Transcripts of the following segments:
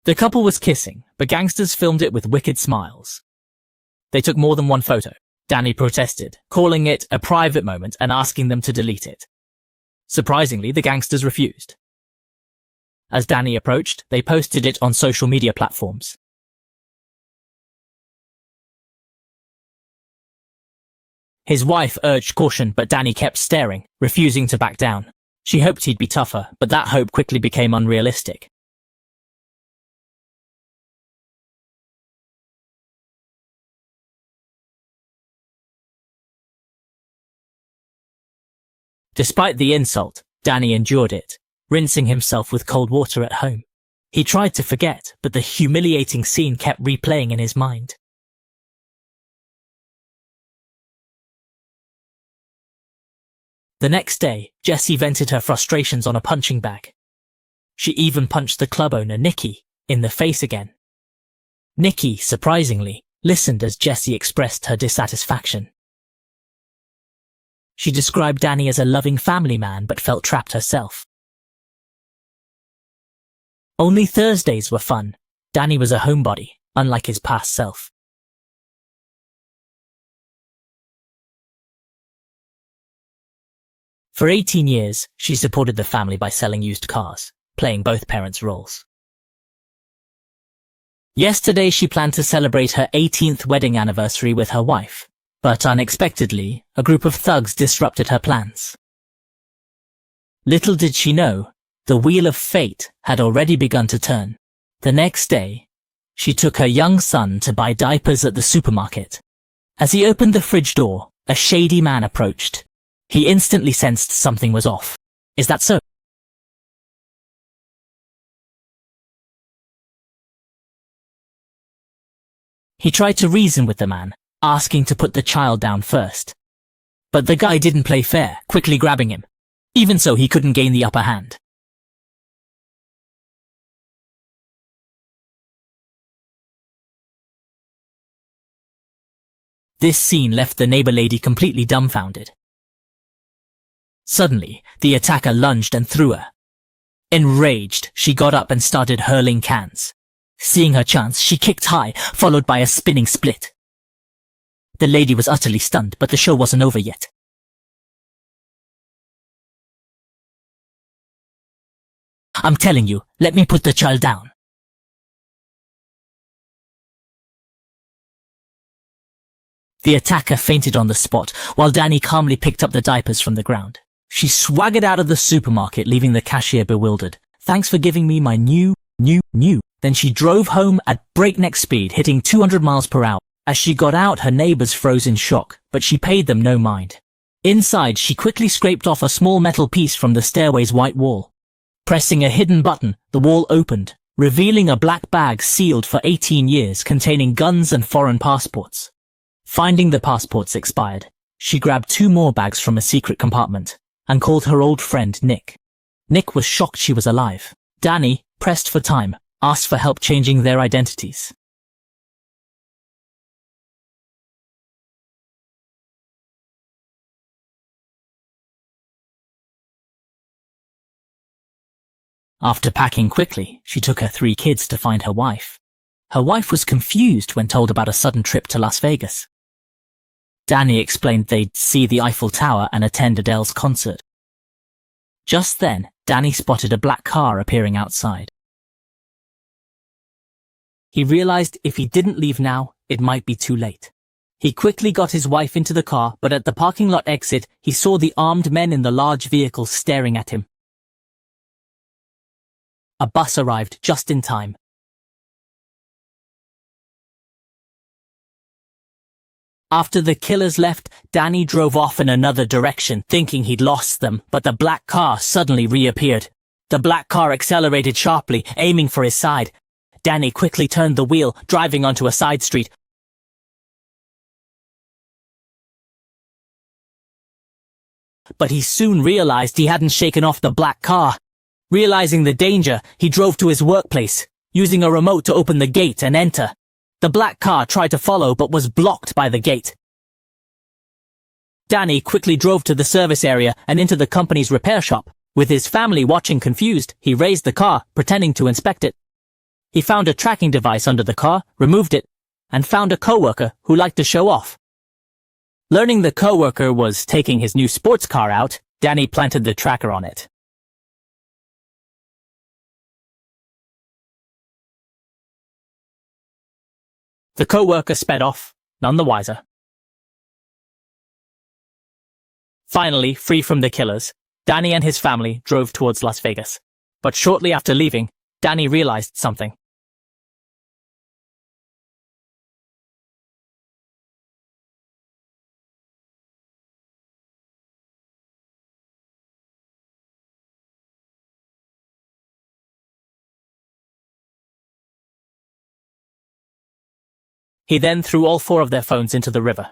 The couple was kissing, but gangsters filmed it with wicked smiles. They took more than one photo. Danny protested, calling it a private moment and asking them to delete it. Surprisingly, the gangsters refused. As Danny approached, they posted it on social media platforms. His wife urged caution, but Danny kept staring, refusing to back down. She hoped he'd be tougher, but that hope quickly became unrealistic. Despite the insult, Danny endured it, rinsing himself with cold water at home. He tried to forget, but the humiliating scene kept replaying in his mind. The next day, Jessie vented her frustrations on a punching bag. She even punched the club owner, Nikki, in the face again. Nikki, surprisingly, listened as Jessie expressed her dissatisfaction. She described Danny as a loving family man but felt trapped herself. Only Thursdays were fun. Danny was a homebody, unlike his past self. For 18 years, she supported the family by selling used cars, playing both parents' roles. Yesterday, she planned to celebrate her 18th wedding anniversary with her wife, but unexpectedly, a group of thugs disrupted her plans. Little did she know, the wheel of fate had already begun to turn. The next day, she took her young son to buy diapers at the supermarket. As he opened the fridge door, a shady man approached. He instantly sensed something was off. Is that so? He tried to reason with the man, asking to put the child down first. But the guy didn't play fair, quickly grabbing him. Even so, he couldn't gain the upper hand. This scene left the neighbor lady completely dumbfounded. Suddenly, the attacker lunged and threw her. Enraged, she got up and started hurling cans. Seeing her chance, she kicked high, followed by a spinning split. The lady was utterly stunned, but the show wasn't over yet. I'm telling you, let me put the child down. The attacker fainted on the spot, while Danny calmly picked up the diapers from the ground. She swaggered out of the supermarket, leaving the cashier bewildered. Thanks for giving me my new. Then she drove home at breakneck speed, hitting 200 miles per hour. As she got out, her neighbors froze in shock, but she paid them no mind. Inside, she quickly scraped off a small metal piece from the stairway's white wall. Pressing a hidden button, the wall opened, revealing a black bag sealed for 18 years containing guns and foreign passports. Finding the passports expired, she grabbed 2 more bags from a secret compartment and called her old friend Nick. Nick was shocked she was alive. Danny, pressed for time, asked for help changing their identities. After packing quickly, she took her 3 kids to find her wife. Her wife was confused when told about a sudden trip to Las Vegas. Danny explained they'd see the Eiffel Tower and attend Adele's concert. Just then, Danny spotted a black car appearing outside. He realized if he didn't leave now, it might be too late. He quickly got his wife into the car, but at the parking lot exit, he saw the armed men in the large vehicle staring at him. A bus arrived just in time. After the killers left, Danny drove off in another direction, thinking he'd lost them, but the black car suddenly reappeared. The black car accelerated sharply, aiming for his side. Danny quickly turned the wheel, driving onto a side street. But he soon realized he hadn't shaken off the black car. Realizing the danger, he drove to his workplace, using a remote to open the gate and enter. The black car tried to follow but was blocked by the gate. Danny quickly drove to the service area and into the company's repair shop. With his family watching confused, he raised the car, pretending to inspect it. He found a tracking device under the car, removed it, and found a coworker who liked to show off. Learning the coworker was taking his new sports car out, Danny planted the tracker on it. The coworker sped off, none the wiser. Finally, free from the killers, Danny and his family drove towards Las Vegas. But shortly after leaving, Danny realized something. He then threw all 4 of their phones into the river.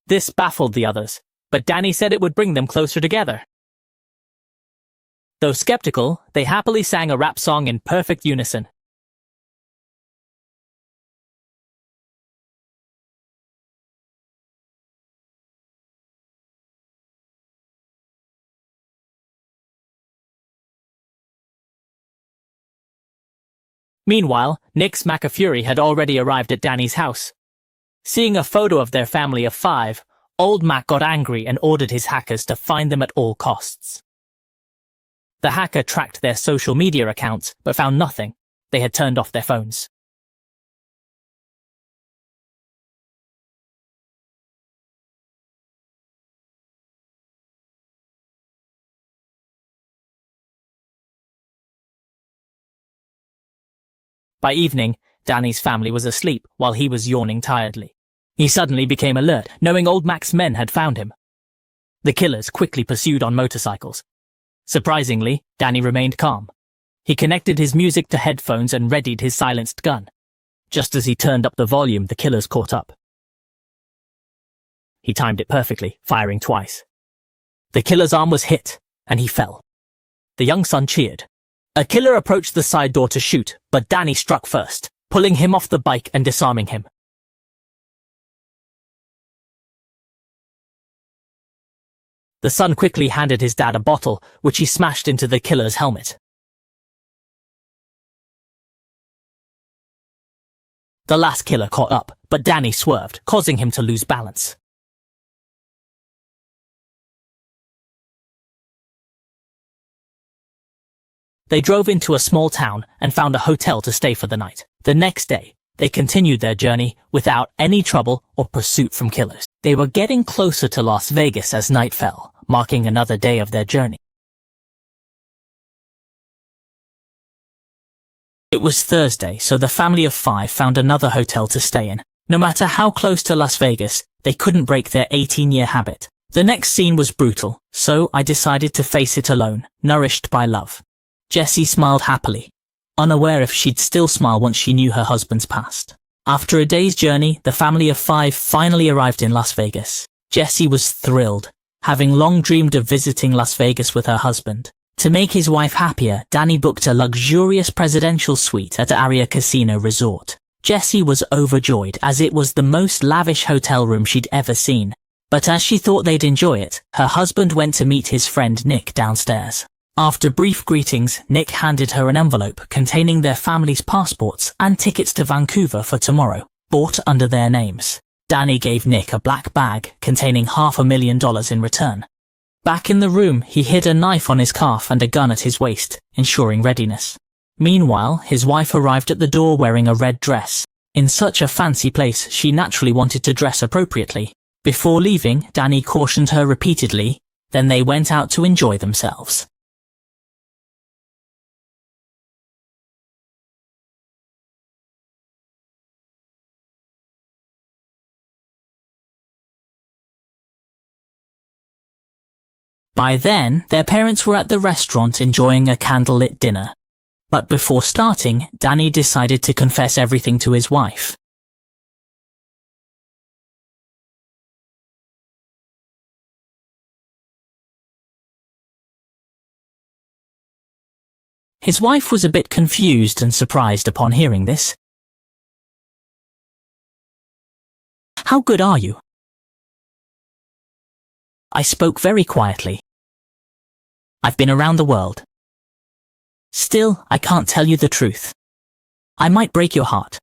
This baffled the others, but Danny said it would bring them closer together. Though skeptical, they happily sang a rap song in perfect unison. Meanwhile, Nick's McAfury had already arrived at Danny's house. Seeing a photo of their family of 5, old Mac got angry and ordered his hackers to find them at all costs. The hacker tracked their social media accounts, but found nothing. They had turned off their phones. By evening, Danny's family was asleep while he was yawning tiredly. He suddenly became alert, knowing old Mac's men had found him. The killers quickly pursued on motorcycles. Surprisingly, Danny remained calm. He connected his music to headphones and readied his silenced gun. Just as he turned up the volume, the killers caught up. He timed it perfectly, firing twice. The killer's arm was hit, and he fell. The young son cheered. A killer approached the side door to shoot, but Danny struck first, pulling him off the bike and disarming him. The son quickly handed his dad a bottle, which he smashed into the killer's helmet. The last killer caught up, but Danny swerved, causing him to lose balance. They drove into a small town and found a hotel to stay for the night. The next day, they continued their journey without any trouble or pursuit from killers. They were getting closer to Las Vegas as night fell, marking another day of their journey. It was Thursday, so the family of 5 found another hotel to stay in. No matter how close to Las Vegas, they couldn't break their 18-year habit. The next scene was brutal, so I decided to face it alone, nourished by love. Jessie smiled happily, unaware if she'd still smile once she knew her husband's past. After a day's journey, the family of 5 finally arrived in Las Vegas. Jessie was thrilled, having long dreamed of visiting Las Vegas with her husband. To make his wife happier, Danny booked a luxurious presidential suite at Aria Casino Resort. Jessie was overjoyed, as it was the most lavish hotel room she'd ever seen. But as she thought they'd enjoy it, her husband went to meet his friend Nick downstairs. After brief greetings, Nick handed her an envelope containing their family's passports and tickets to Vancouver for tomorrow, bought under their names. Danny gave Nick a black bag containing $500,000 in return. Back in the room, he hid a knife on his calf and a gun at his waist, ensuring readiness. Meanwhile, his wife arrived at the door wearing a red dress. In such a fancy place, she naturally wanted to dress appropriately. Before leaving, Danny cautioned her repeatedly, then they went out to enjoy themselves. By then, their parents were at the restaurant enjoying a candlelit dinner. But before starting, Danny decided to confess everything to his wife. His wife was a bit confused and surprised upon hearing this. "How good are you?" I spoke very quietly. "I've been around the world. Still, I can't tell you the truth. I might break your heart.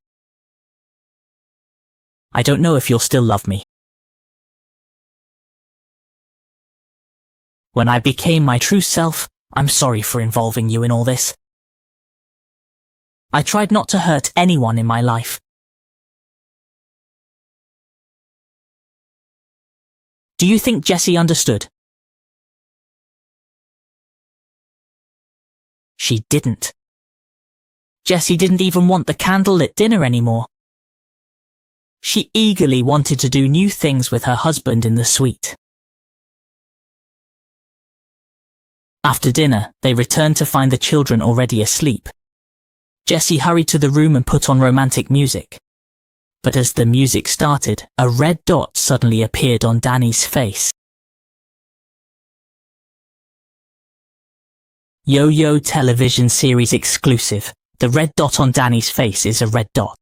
I don't know if you'll still love me. When I became my true self, I'm sorry for involving you in all this. I tried not to hurt anyone in my life. Do you think Jessie understood? She didn't. Jessie didn't even want the candlelit dinner anymore. She eagerly wanted to do new things with her husband in the suite. After dinner, they returned to find the children already asleep. Jessie hurried to the room and put on romantic music. But as the music started, a red dot suddenly appeared on Danny's face. Yo-Yo television series exclusive. The red dot on Danny's face is a red dot.